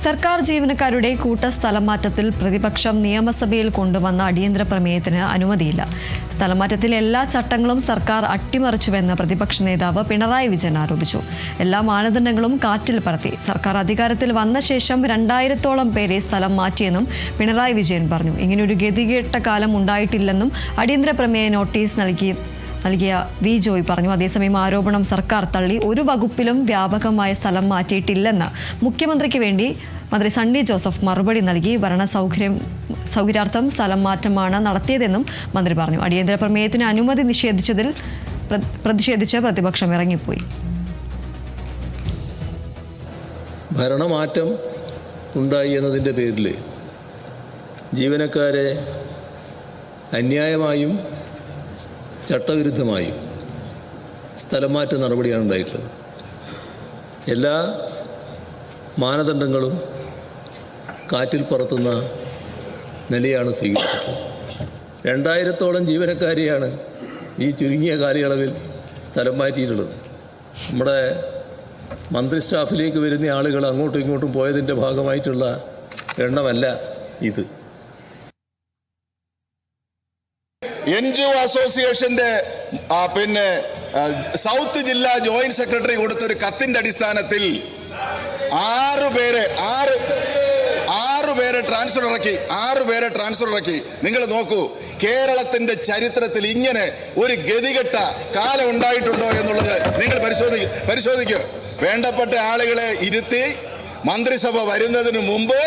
സർക്കാർ ജീവനക്കാരുടെ കൂട്ട സ്ഥലംമാറ്റത്തിൽ പ്രതിപക്ഷം നിയമസഭയിൽ കൊണ്ടുവന്ന അടിയന്തര പ്രമേയത്തിന് അനുമതിയില്ല. സ്ഥലംമാറ്റത്തിലെ എല്ലാ ചട്ടങ്ങളും സർക്കാർ അട്ടിമറിച്ചുവെന്ന് പ്രതിപക്ഷ നേതാവ് പിണറായി വിജയൻ ആരോപിച്ചു. എല്ലാ മാനദണ്ഡങ്ങളും കാറ്റിൽ പറത്തി. സർക്കാർ അധികാരത്തിൽ വന്ന ശേഷം 2000-ഓളം പേരെ സ്ഥലം മാറ്റിയെന്നും പിണറായി വിജയൻ പറഞ്ഞു. ഇങ്ങനെയൊരു ഗതികെട്ട കാലം ഉണ്ടായിട്ടില്ലെന്നും അടിയന്തര പ്രമേയ നോട്ടീസ് നൽകിയ വി ജോയ് പറഞ്ഞു. അതേസമയം ആരോപണം സർക്കാർ തള്ളി. ഒരു വകുപ്പിലും വ്യാപകമായ സ്ഥലം മാറ്റിയിട്ടില്ലെന്ന് മുഖ്യമന്ത്രിക്ക് വേണ്ടി മന്ത്രി സണ്ണി ജോസഫ് മറുപടി നൽകി. സൗകര്യാർത്ഥം സ്ഥലം മാറ്റമാണ് നടത്തിയതെന്നും മന്ത്രി പറഞ്ഞു. അടിയന്തര പ്രമേയത്തിന് അനുമതി നിഷേധിച്ചതിൽ പ്രതിഷേധിച്ച് പ്രതിപക്ഷം ഇറങ്ങിപ്പോയി. ഭരണമാറ്റം ഉണ്ടായി എന്നതിൻ്റെ പേരിൽ ജീവനക്കാരെ അന്യായമായും ചട്ടവിരുദ്ധമായും സ്ഥലംമാറ്റ നടപടിയാണ് ഉണ്ടായിട്ടുള്ളത്. എല്ലാ മാനദണ്ഡങ്ങളും കാറ്റിൽ പറത്തുന്ന നിലയാണ് സ്വീകരിച്ചിട്ടുള്ളത്. 2000-ഓളം ജീവനക്കാരെയാണ് ഈ ചുരുങ്ങിയ കാലയളവിൽ സ്ഥലം മാറ്റിയിട്ടുള്ളത്. നമ്മുടെ മന്ത്രി സ്റ്റാഫിലേക്ക് വരുന്ന ആളുകൾ അങ്ങോട്ടും ഇങ്ങോട്ടും പോയതിൻ്റെ ഭാഗമായിട്ടുള്ള എണ്ണമല്ല ഇത്. NGO അസോസിയേഷന്റെ സൗത്ത് ജില്ലാ ജോയിന്റ് സെക്രട്ടറി കൊടുത്തൊരു കത്തിന്റെ അടിസ്ഥാനത്തിൽ 6 പേരെ ട്രാൻസ്ഫർ ഇറക്കി. നിങ്ങൾ നോക്കൂ, കേരളത്തിന്റെ ചരിത്രത്തിൽ ഇങ്ങനെ ഒരു ഗതികെട്ട കാലം ഉണ്ടായിട്ടുണ്ടോ എന്നുള്ളത് നിങ്ങൾ പരിശോധിക്കൂ. വേണ്ടപ്പെട്ട ആളുകളെ ഇരുത്തി മന്ത്രിസഭ വരുന്നതിന് മുമ്പ്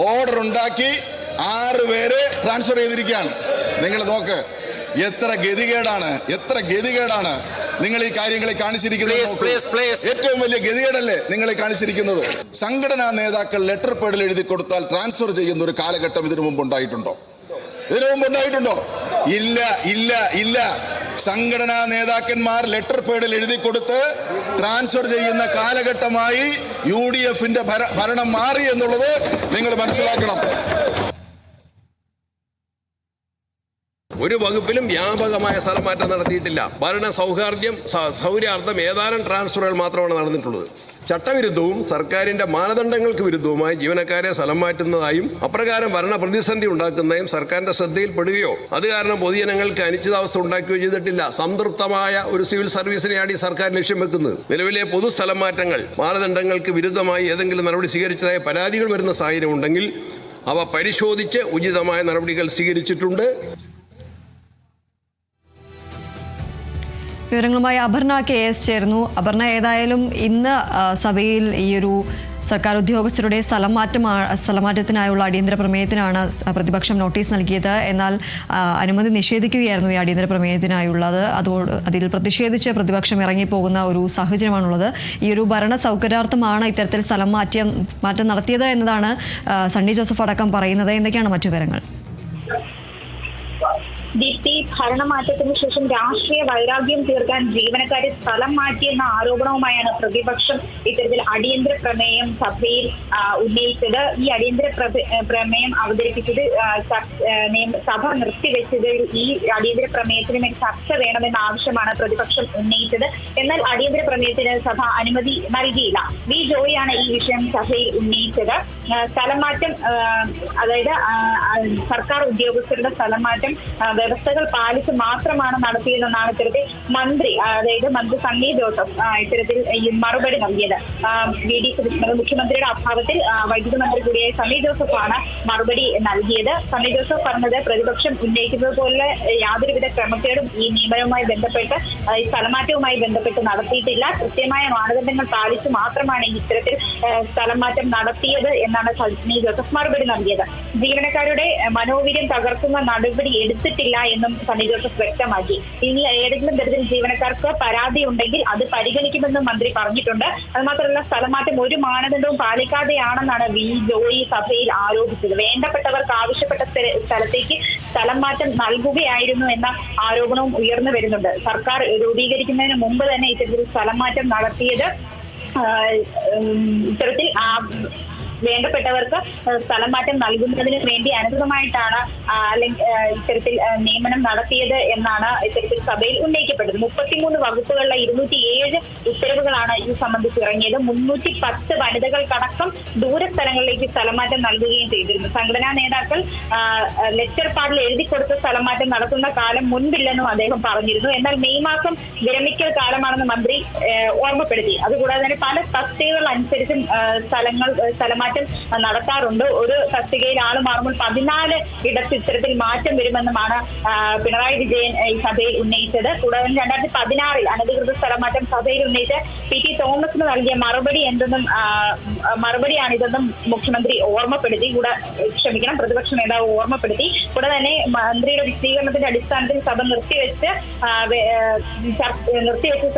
ഓർഡർ ഉണ്ടാക്കി 6 പേരെ ട്രാൻസ്ഫർ ചെയ്തിരിക്കുകയാണ്. നിങ്ങൾ നോക്ക്, എത്ര ഗതികേടാണ് നിങ്ങൾ ഈ കാര്യങ്ങളെ കാണിച്ചിരിക്കുന്നത്. ഏറ്റവും വലിയ ഗതികേടല്ലേ നിങ്ങൾ കാണിച്ചിരിക്കുന്നത്. സംഘടനാ നേതാക്കൾ ലെറ്റർ പേഡിൽ എഴുതി കൊടുത്താൽ ട്രാൻസ്ഫർ ചെയ്യുന്ന ഒരു കാലഘട്ടം ഇതിനു മുമ്പ് ഉണ്ടായിട്ടുണ്ടോ? ഇല്ല. സംഘടനാ നേതാക്കന്മാർ ലെറ്റർ പേഡിൽ എഴുതി കൊടുത്ത് ട്രാൻസ്ഫർ ചെയ്യുന്ന കാലഘട്ടമായി UDFന്റെ ഭരണം മാറി എന്നുള്ളത് നിങ്ങൾ മനസ്സിലാക്കണം. ഒരു വകുപ്പിലും വ്യാപകമായ സ്ഥലമാറ്റം നടത്തിയിട്ടില്ല. ഭരണ സൗകര്യാർത്ഥം ഏതാനും ട്രാൻസ്ഫറുകൾ മാത്രമാണ് നടന്നിട്ടുള്ളത്. ചട്ടവിരുദ്ധവും സർക്കാരിന്റെ മാനദണ്ഡങ്ങൾക്ക് വിരുദ്ധവുമായി ജീവനക്കാരെ സ്ഥലം മാറ്റുന്നതായും അപ്രകാരം ഭരണ പ്രതിസന്ധി ഉണ്ടാക്കുന്നതായും സർക്കാരിന്റെ ശ്രദ്ധയിൽപ്പെടുകയോ അത് കാരണം പൊതുജനങ്ങൾക്ക് അനിശ്ചിതാവസ്ഥ ഉണ്ടാക്കുകയോ ചെയ്തിട്ടില്ല. സംതൃപ്തമായ ഒരു സിവിൽ സർവീസിനെയാണ് ഈ സർക്കാർ ലക്ഷ്യം വെക്കുന്നത്. നിലവിലെ പൊതു സ്ഥലം മാറ്റങ്ങൾ മാനദണ്ഡങ്ങൾക്ക് വിരുദ്ധമായി ഏതെങ്കിലും നടപടി സ്വീകരിച്ചതായ പരാതികൾ വരുന്ന സാഹചര്യം ഉണ്ടെങ്കിൽ അവ പരിശോധിച്ച് ഉചിതമായ നടപടികൾ സ്വീകരിച്ചിട്ടുണ്ട്. വിവരങ്ങളുമായി അപർണ KS ചേർന്നു. അപർണ, ഏതായാലും ഇന്ന് സഭയിൽ ഈ ഒരു സർക്കാർ ഉദ്യോഗസ്ഥരുടെ സ്ഥലമാറ്റത്തിനായുള്ള അടിയന്തര പ്രമേയത്തിനാണ് പ്രതിപക്ഷം നോട്ടീസ് നൽകിയത്. എന്നാൽ അനുമതി നിഷേധിക്കുകയായിരുന്നു ഈ അടിയന്തര പ്രമേയത്തിനായുള്ളത്. അതിൽ പ്രതിഷേധിച്ച് പ്രതിപക്ഷം ഇറങ്ങിപ്പോകുന്ന ഒരു സാഹചര്യമാണുള്ളത്. ഈ ഒരു ഭരണ സൗകര്യാർത്ഥമാണ് ഇത്തരത്തിൽ മാറ്റം നടത്തിയത് എന്നതാണ് സണ്ണി ജോസഫ് അടക്കം പറയുന്നത്. എന്തൊക്കെയാണ് മറ്റു വിവരങ്ങൾ? ദീപ്തി, ഭരണമാറ്റത്തിന് ശേഷം രാഷ്ട്രീയ വൈരാഗ്യം തീർക്കാൻ ജീവനക്കാരെ സ്ഥലം മാറ്റിയെന്ന ആരോപണവുമായാണ് പ്രതിപക്ഷം ഇത്തരത്തിൽ അടിയന്തര പ്രമേയം സഭയിൽ ഉന്നയിച്ചത്. ഈ അടിയന്തര പ്രമേയം അവതരിപ്പിച്ചത് സഭ നിർത്തിവെച്ചത് ഈ അടിയന്തര പ്രമേയത്തിന് മേൽ ചർച്ച വേണമെന്ന ആവശ്യമാണ് പ്രതിപക്ഷം ഉന്നയിച്ചത്. എന്നാൽ അടിയന്തര പ്രമേയത്തിന് സഭ അനുമതി നൽകിയില്ല. വി ജോയാണ് ഈ വിഷയം സഭയിൽ ഉന്നയിച്ചത്. സ്ഥലം മാറ്റം, അതായത് സർക്കാർ ഉദ്യോഗസ്ഥരുടെ സ്ഥലം മാറ്റം വ്യവസ്ഥകൾ പാലിച്ച് മാത്രമാണ് നടത്തിയതെന്നാണ് ഇത്തരത്തിൽ മന്ത്രി സണ്ണി ജോസഫ് ഇത്തരത്തിൽ മറുപടി നൽകിയത്. VD സതീശൻ മുഖ്യമന്ത്രിയുടെ അഭാവത്തിൽ വൈദ്യുതി മന്ത്രി കൂടിയായ സണ്ണി ജോസഫാണ് മറുപടി നൽകിയത്. സണ്ണി ജോസഫ് പറഞ്ഞത് പ്രതിപക്ഷം ഉന്നയിക്കുന്നത് പോലെ യാതൊരുവിധ ക്രമക്കേടും ഈ നിയമനവുമായി ബന്ധപ്പെട്ട് ഈ സ്ഥലമാറ്റവുമായി ബന്ധപ്പെട്ട് നടത്തിയിട്ടില്ല. കൃത്യമായ മാനദണ്ഡങ്ങൾ പാലിച്ച് മാത്രമാണ് ഇത്തരത്തിൽ സ്ഥലം മാറ്റം നടത്തിയത് എന്നാണ് സണ്ണി ജോസഫ് മറുപടി നൽകിയത്. ജീവനക്കാരുടെ മനോവീര്യം തകർക്കുന്ന നടപടി എടുത്തിട്ടില്ല എന്നും സണ്ണി ജോസഫ് വ്യക്തമാക്കി. ഇനി ഏതെങ്കിലും തരത്തിൽ ജീവനക്കാർക്ക് പരാതി ഉണ്ടെങ്കിൽ അത് പരിഗണിക്കുമെന്നും മന്ത്രി പറഞ്ഞിട്ടുണ്ട്. അതുമാത്രമല്ല, സ്ഥലമാറ്റം ഒരു മാനദണ്ഡവും പാലിക്കാതെയാണെന്നാണ് വി ജോയി സഭയിൽ ആരോപിച്ചത്. വേണ്ടപ്പെട്ടവർക്ക് ആവശ്യപ്പെട്ട സ്ഥലത്തേക്ക് സ്ഥലം മാറ്റം നൽകുകയായിരുന്നു എന്ന ആരോപണവും ഉയർന്നു വരുന്നുണ്ട്. സർക്കാർ രൂപീകരിക്കുന്നതിന് മുമ്പ് തന്നെ ഇത്തരത്തിൽ സ്ഥലം മാറ്റം നടത്തിയത് ഇത്തരത്തിൽ വേണ്ടപ്പെട്ടവർക്ക് സ്ഥലം മാറ്റം നൽകുന്നതിന് വേണ്ടി അനുസൃതമായിട്ടാണ് അല്ലെങ്കിൽ ഇത്തരത്തിൽ നിയമനം നടത്തിയത് എന്നാണ് ഇത്തരത്തിൽ സഭയിൽ ഉന്നയിക്കപ്പെട്ടത്. 33 വകുപ്പുകളിലെ 207 ഉത്തരവുകളാണ് ഇത് സംബന്ധിച്ച് ഇറങ്ങിയത്. 310 വനിതകൾക്കടക്കം ദൂരസ്ഥലങ്ങളിലേക്ക് സ്ഥലമാറ്റം നൽകുകയും ചെയ്തിരുന്നു. സംഘടനാ നേതാക്കൾ ലെറ്റർ പാഡിൽ എഴുതി കൊടുത്ത സ്ഥലമാറ്റം നടത്തുന്ന കാലം മുൻപില്ലെന്നും അദ്ദേഹം പറഞ്ഞിരുന്നു. എന്നാൽ മെയ് മാസം വിരമിക്കൽ കാലമാണെന്ന് മന്ത്രി ഓർമ്മപ്പെടുത്തി. അതുകൂടാതെ തന്നെ പല തസ്തികകൾ അനുസരിച്ചും സ്ഥലമാറ്റം നടത്താറുണ്ട്. ഒരു തസ്തികയിൽ ആള് മാറുമ്പോൾ 14 ഇടത്ത് ഇത്തരത്തിൽ മാറ്റം വരുമെന്നുമാണ് പിണറായി വിജയൻ ഈ സഭയിൽ ഉന്നയിച്ചത്. കൂടാതെ 2016 അനധികൃത സ്ഥലമാറ്റം സഭയിൽ ഉന്നയിച്ച് PT തോമസിന് നൽകിയ മറുപടിയാണിതെന്നും മുഖ്യമന്ത്രി ഓർമ്മപ്പെടുത്തി. പ്രതിപക്ഷ നേതാവ് ഓർമ്മപ്പെടുത്തി. കൂടാതെ തന്നെ മന്ത്രിയുടെ വിശദീകരണത്തിന്റെ അടിസ്ഥാനത്തിൽ സഭ നിർത്തിവെച്ച്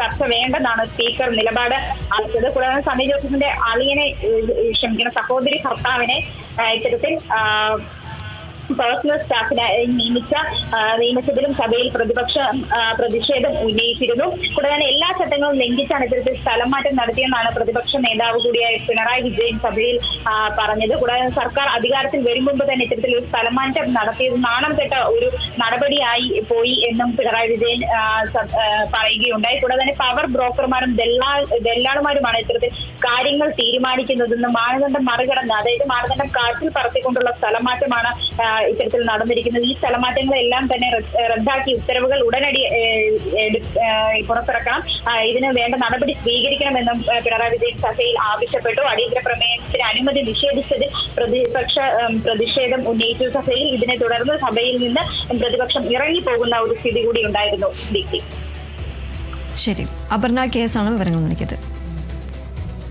ചർച്ച വേണ്ടെന്നാണ് സ്പീക്കർ നിലപാട് അറിയിച്ചത്. കൂടാതെ സണ്ണി ജോസഫിന്റെ സഹോദരി ഭർത്താവിനെ ഇത്തരത്തിൽ പേഴ്സണൽ സ്റ്റാഫിനായി നിയമിച്ചതിലും സഭയിൽ പ്രതിഷേധം ഉന്നയിച്ചിരുന്നു. കൂടാതെ തന്നെ എല്ലാ ചട്ടങ്ങളും ലംഘിച്ചാണ് ഇത്തരത്തിൽ സ്ഥലം മാറ്റം നടത്തിയെന്നാണ് പ്രതിപക്ഷ നേതാവ് കൂടിയായ പിണറായി വിജയൻ സഭയിൽ പറഞ്ഞത്. കൂടാതെ സർക്കാർ അധികാരത്തിൽ വരും മുമ്പ് തന്നെ ഇത്തരത്തിൽ ഒരു സ്ഥലം മാറ്റം നടത്തിയത് നാണം കെട്ട ഒരു നടപടിയായി പോയി എന്നും പിണറായി വിജയൻ പറയുകയുണ്ടായി. കൂടാതെ തന്നെ പവർ ബ്രോക്കർമാരും ദല്ലാളുമാരുമാണ് ഇത്തരത്തിൽ കാര്യങ്ങൾ തീരുമാനിക്കുന്നതെന്നും മാനദണ്ഡം മറികടന്ന്, അതായത് മാനദണ്ഡം കാറ്റിൽ പറത്തിക്കൊണ്ടുള്ള സ്ഥലം മാറ്റമാണ് ഇത്തരത്തിൽ നടന്നിരിക്കുന്നത്. ഈ സ്ഥലമാറ്റങ്ങളെല്ലാം തന്നെ റദ്ദാക്കി ഉത്തരവുകൾ ഉടനടി പുറത്തിറക്കണം, ഇതിന് വേണ്ട നടപടി സ്വീകരിക്കണമെന്നും പിണറായി വിജയൻ സഭയിൽ ആവശ്യപ്പെട്ടു. അടിയന്തര പ്രമേയത്തിന് അനുമതി നിഷേധിച്ചതിൽ പ്രതിഷേധം ഉന്നയിച്ചു സഭയിൽ. ഇതിനെ തുടർന്ന് സഭയിൽ നിന്ന് പ്രതിപക്ഷം ഇറങ്ങിപ്പോകുന്ന ഒരു സ്ഥിതി കൂടി ഉണ്ടായിരുന്നു. ശരി, അപർണ കേസാണ് വിവരങ്ങൾ നൽകിയത്.